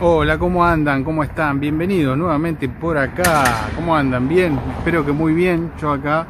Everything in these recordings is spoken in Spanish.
Hola, ¿cómo andan? ¿Cómo están? Bienvenidos nuevamente por acá. ¿Cómo andan? ¿Bien? Espero que muy bien. Yo acá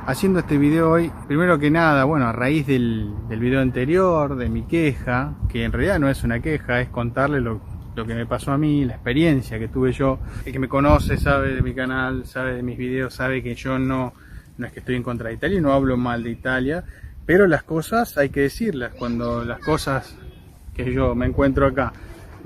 haciendo este video hoy. Primero que nada, bueno, a raíz del video anterior, de mi queja, que en realidad no es una queja, es contarle lo que me pasó a mí, la experiencia que tuve yo. El que me conoce sabe de mi canal, sabe de mis videos, sabe que yo no es que estoy en contra de Italia y no hablo mal de Italia, pero las cosas hay que decirlas. Cuando las cosas que yo me encuentro acá,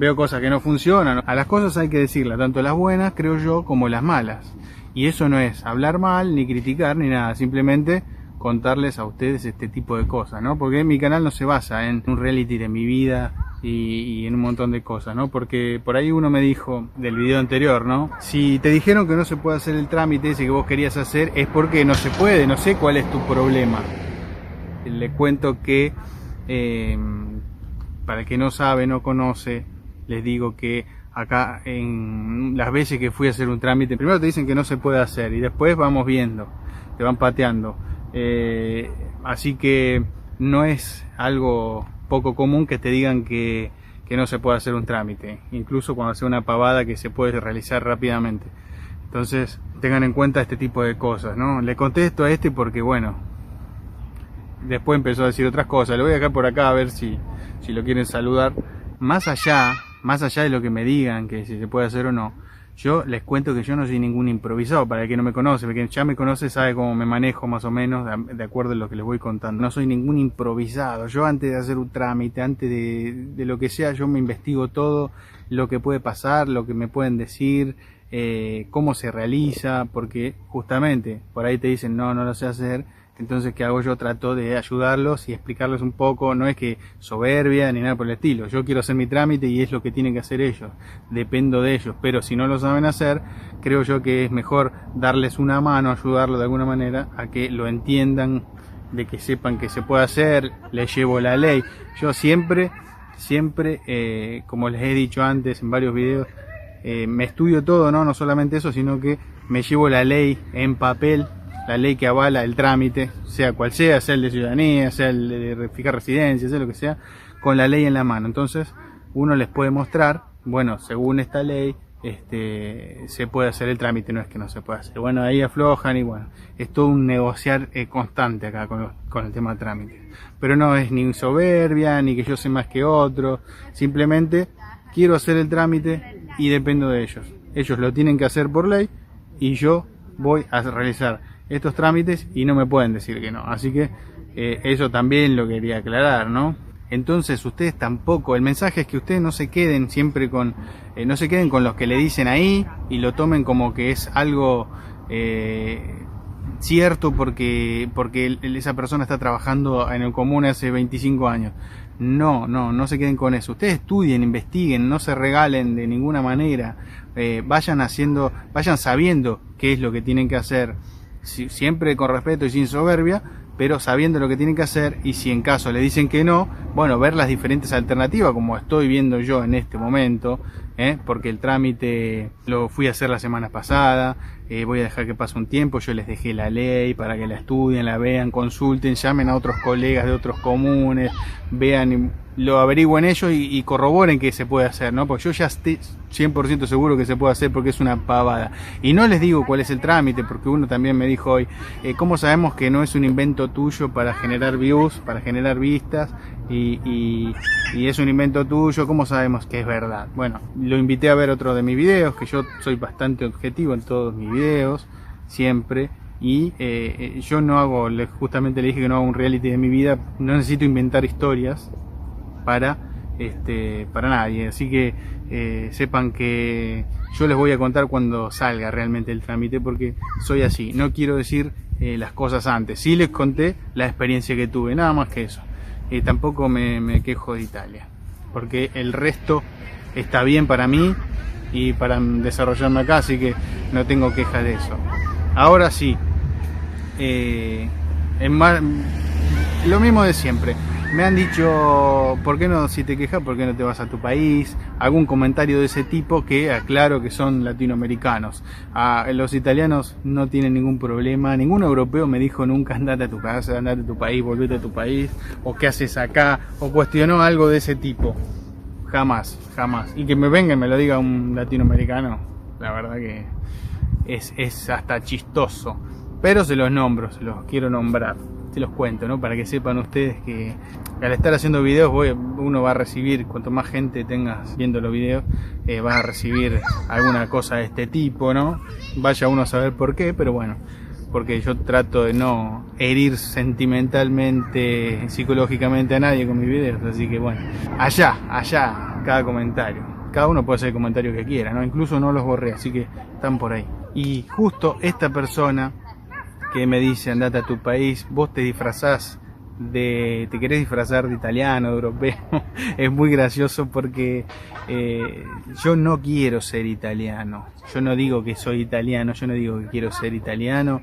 veo cosas que no funcionan, a las cosas hay que decirlas, tanto las buenas, creo yo, como las malas. Y eso no es hablar mal, ni criticar, ni nada, simplemente contarles a ustedes este tipo de cosas, ¿no? Porque mi canal no se basa en un reality de mi vida y en un montón de cosas, ¿no? Porque por ahí uno me dijo del video anterior, ¿no? Si te dijeron que no se puede hacer el trámite ese que vos querías hacer, es porque no se puede, no sé cuál es tu problema. Le cuento que, para el que no sabe, no conoce, les digo que acá en las veces que fui a hacer un trámite, primero te dicen que no se puede hacer y después vamos viendo, te van pateando. Así que no es algo poco común que te digan que no se puede hacer un trámite, incluso cuando hace una pavada que se puede realizar rápidamente. Entonces tengan en cuenta este tipo de cosas, ¿no? Le contesto a este porque bueno, después empezó a decir otras cosas. Lo voy a dejar por acá a ver si lo quieren saludar. Más allá de lo que me digan, que si se puede hacer o no, yo les cuento que yo no soy ningún improvisado. Para el que no me conoce, porque ya me conoce, sabe cómo me manejo más o menos, de acuerdo a lo que les voy contando. No soy ningún improvisado. Yo antes de hacer un trámite, antes de lo que sea, yo me investigo todo lo que puede pasar, lo que me pueden decir, cómo se realiza, porque justamente por ahí te dicen no lo sé hacer. Entonces, ¿qué hago yo? Trato de ayudarlos y explicarles un poco. No es que soberbia ni nada por el estilo. Yo quiero hacer mi trámite y es lo que tienen que hacer ellos. Dependo de ellos. Pero si no lo saben hacer, creo yo que es mejor darles una mano, ayudarlos de alguna manera a que lo entiendan, de que sepan que se puede hacer. Les llevo la ley. Yo siempre, como les he dicho antes en varios videos, me estudio todo, no solamente eso, sino que me llevo la ley en papel. La ley que avala el trámite, sea cual sea el de ciudadanía, sea el de fijar residencia, sea lo que sea, con la ley en la mano. Entonces uno les puede mostrar, bueno, según esta ley, se puede hacer el trámite, no es que no se pueda hacer. Bueno, ahí aflojan y bueno, es todo un negociar constante acá con el tema del trámite. Pero no es ni soberbia, ni que yo sé más que otro, simplemente quiero hacer el trámite y dependo de ellos. Ellos lo tienen que hacer por ley y yo voy a realizar estos trámites y no me pueden decir que no. Así que eso también lo quería aclarar, ¿no? Entonces ustedes tampoco, el mensaje es que ustedes no se queden siempre con, no se queden con los que le dicen ahí y lo tomen como que es algo cierto porque esa persona está trabajando en el común hace 25 años. No se queden con eso. Ustedes estudien, investiguen, no se regalen de ninguna manera. Vayan sabiendo qué es lo que tienen que hacer, siempre con respeto y sin soberbia, pero sabiendo lo que tienen que hacer. Y si en caso le dicen que no, bueno, ver las diferentes alternativas, como estoy viendo yo en este momento, porque el trámite lo fui a hacer la semana pasada. Voy a dejar que pase un tiempo. Yo les dejé la ley para que la estudien, la vean, consulten, llamen a otros colegas de otros comunes, vean, lo averigüen ellos y corroboren que se puede hacer, ¿no? Porque yo ya estoy 100% seguro que se puede hacer, porque es una pavada. Y no les digo cuál es el trámite, porque uno también me dijo hoy, ¿cómo sabemos que no es un invento tuyo para generar views, para generar vistas, y es un invento tuyo? ¿Cómo sabemos que es verdad? Bueno, lo invité a ver otro de mis videos, que yo soy bastante objetivo en todos mis videos, siempre. Y yo no hago, justamente le dije que no hago un reality de mi vida, no necesito inventar historias para nadie. Así que sepan que yo les voy a contar cuando salga realmente el trámite, porque soy así, no quiero decir las cosas antes. Sí les conté la experiencia que tuve, nada más que eso. Tampoco me quejo de Italia, porque el resto está bien para mí y para desarrollarme acá, así que no tengo queja de eso. Ahora sí, lo mismo de siempre. Me han dicho, ¿por qué no, si te quejas, por qué no te vas a tu país? Algún comentario de ese tipo, que aclaro que son latinoamericanos. Los italianos no tienen ningún problema. Ningún europeo me dijo nunca andate a tu casa, andate a tu país, volvete a tu país, o qué haces acá, o cuestionó algo de ese tipo. jamás, jamás. Y que me venga y me lo diga un latinoamericano, la verdad que es hasta chistoso. Pero se los nombro, se los quiero nombrar, se los cuento, ¿no? Para que sepan ustedes que al estar haciendo videos uno va a recibir, cuanto más gente tengas viendo los videos, vas a recibir alguna cosa de este tipo, ¿no? Vaya uno a saber por qué, pero bueno, porque yo trato de no herir sentimentalmente, psicológicamente a nadie con mis videos, así que bueno, allá, cada comentario. Cada uno puede hacer el comentario que quiera, ¿no? Incluso no los borré, así que están por ahí. Y justo esta persona que me dice, andate a tu país, vos te disfrazás te querés disfrazar de italiano, de europeo, es muy gracioso porque yo no quiero ser italiano, yo no digo que soy italiano, yo no digo que quiero ser italiano,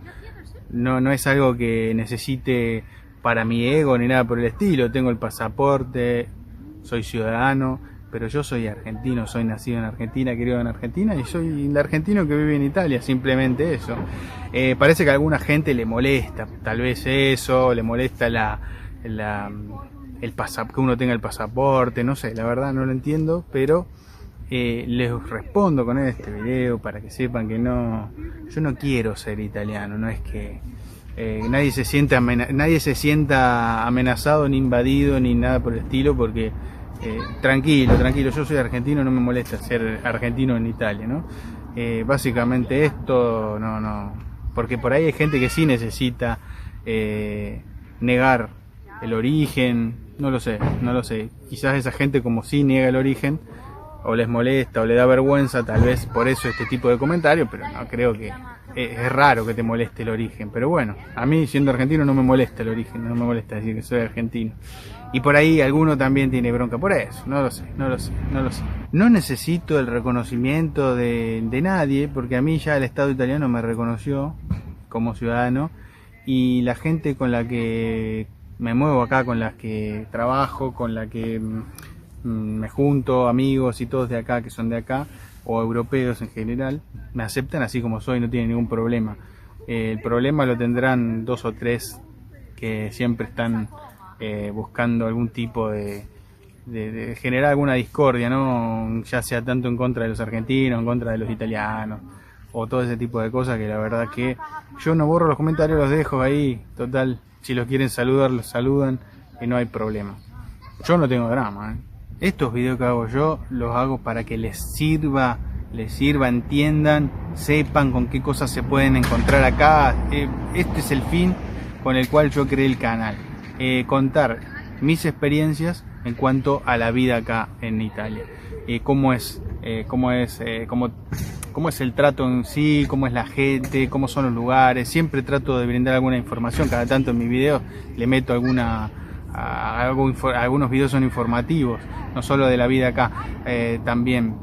no es algo que necesite para mi ego ni nada por el estilo, tengo el pasaporte, soy ciudadano, pero yo soy argentino, soy nacido en Argentina, criado en Argentina y soy el argentino que vive en Italia, simplemente eso. Parece que a alguna gente le molesta, tal vez eso, le molesta que uno tenga el pasaporte, no sé, la verdad no lo entiendo, pero les respondo con este video para que sepan que yo no quiero ser italiano, no es que nadie se sienta amenazado ni invadido ni nada por el estilo, porque tranquilo, yo soy argentino, no me molesta ser argentino en Italia, ¿no? Básicamente esto, no, porque por ahí hay gente que sí necesita negar el origen, no lo sé, quizás esa gente como sí niega el origen, o les molesta, o le da vergüenza, tal vez por eso este tipo de comentarios, pero no creo que... Es raro que te moleste el origen, pero bueno, a mí siendo argentino no me molesta el origen, no me molesta decir que soy argentino. Y por ahí alguno también tiene bronca por eso, no lo sé. No necesito el reconocimiento de nadie, porque a mí ya el Estado italiano me reconoció como ciudadano, y la gente con la que me muevo acá, con las que trabajo, con la que me junto, amigos y todos de acá que son de acá, o europeos en general, me aceptan así como soy, no tienen ningún problema. El problema lo tendrán 2 o 3 que siempre están buscando algún tipo de generar alguna discordia, ¿no? Ya sea tanto en contra de los argentinos, en contra de los italianos, o todo ese tipo de cosas, que la verdad que yo no borro los comentarios, los dejo ahí, total, si los quieren saludar, los saludan y no hay problema. Yo no tengo drama, ¿eh? Estos videos que hago yo los hago para que les sirva, entiendan, sepan con qué cosas se pueden encontrar acá. Este es el fin con el cual yo creé el canal, contar mis experiencias en cuanto a la vida acá en Italia, cómo es el trato en sí, cómo es la gente, cómo son los lugares. Siempre trato de brindar alguna información, cada tanto en mis videos le meto algunos videos son informativos, no solo de la vida acá, también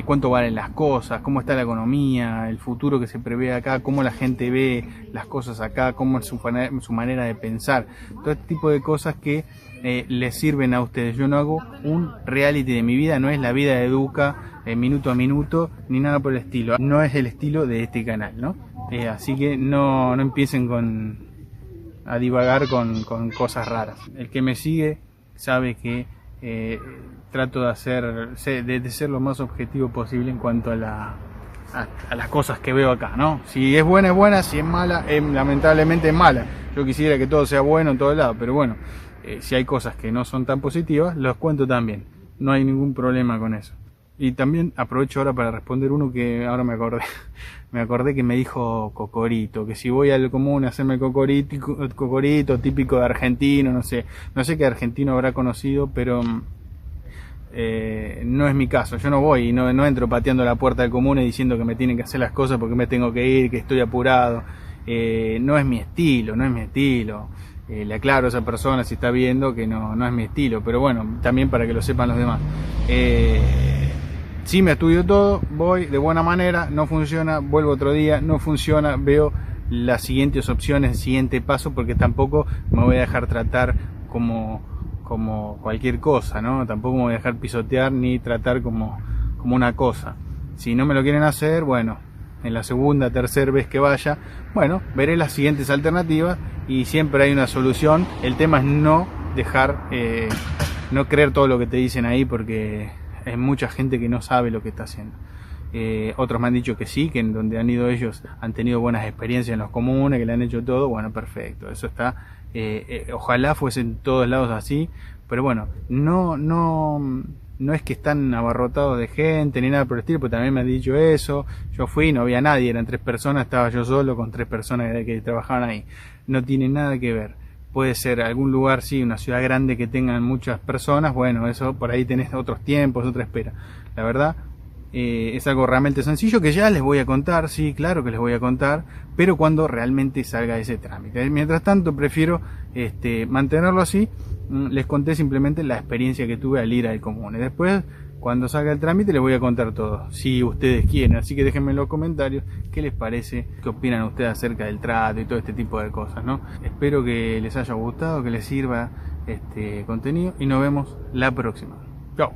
cuánto valen las cosas, cómo está la economía, el futuro que se prevé acá, cómo la gente ve las cosas acá, cómo es su manera de pensar, todo este tipo de cosas que les sirven a ustedes. Yo no hago un reality de mi vida, no es la vida de Duca minuto a minuto, ni nada por el estilo, no es el estilo de este canal, ¿no? Así que no empiecen a divagar con cosas raras. El que me sigue sabe que trato de ser lo más objetivo posible en cuanto a las cosas que veo acá, ¿no? Si es buena, es buena, si es mala, lamentablemente es mala. Yo quisiera que todo sea bueno en todos lados, pero bueno, si hay cosas que no son tan positivas, los cuento también. No hay ningún problema con eso. Y también aprovecho ahora para responder uno que ahora me acordé que me dijo Cocorito, que si voy al común a hacerme cocorito típico de argentino, no sé qué argentino habrá conocido, pero no es mi caso. Yo no voy y no entro pateando la puerta del común y diciendo que me tienen que hacer las cosas porque me tengo que ir, que estoy apurado. No es mi estilo. Le aclaro a esa persona, si está viendo, que no es mi estilo, pero bueno, también para que lo sepan los demás. Sí, me estudio todo, voy de buena manera, no funciona, vuelvo otro día, no funciona, veo las siguientes opciones, el siguiente paso, porque tampoco me voy a dejar tratar como cualquier cosa, ¿no? Tampoco me voy a dejar pisotear ni tratar como una cosa. Si no me lo quieren hacer, bueno, en la segunda, tercera vez que vaya, bueno, veré las siguientes alternativas y siempre hay una solución. El tema es no dejar no creer todo lo que te dicen ahí, porque hay mucha gente que no sabe lo que está haciendo. Otros me han dicho que sí, que en donde han ido ellos han tenido buenas experiencias en los comunes, que le han hecho todo. Bueno, perfecto, eso está. Ojalá fuese en todos lados así, pero bueno, no es que están abarrotados de gente ni nada por el estilo, porque también me han dicho eso. Yo fui, no había nadie, eran 3 personas, estaba yo solo con 3 personas que trabajaban ahí. No tiene nada que ver. Puede ser algún lugar, sí, una ciudad grande que tengan muchas personas, bueno, eso por ahí tenés otros tiempos, otra espera. La verdad, es algo realmente sencillo que ya les voy a contar, sí, claro que les voy a contar, pero cuando realmente salga ese trámite. Mientras tanto, prefiero mantenerlo así. Les conté simplemente la experiencia que tuve al ir al común. Y después, cuando salga el trámite, les voy a contar todo, si ustedes quieren. Así que déjenme en los comentarios qué les parece, qué opinan ustedes acerca del trato y todo este tipo de cosas, ¿no? Espero que les haya gustado, que les sirva este contenido y nos vemos la próxima. Chao.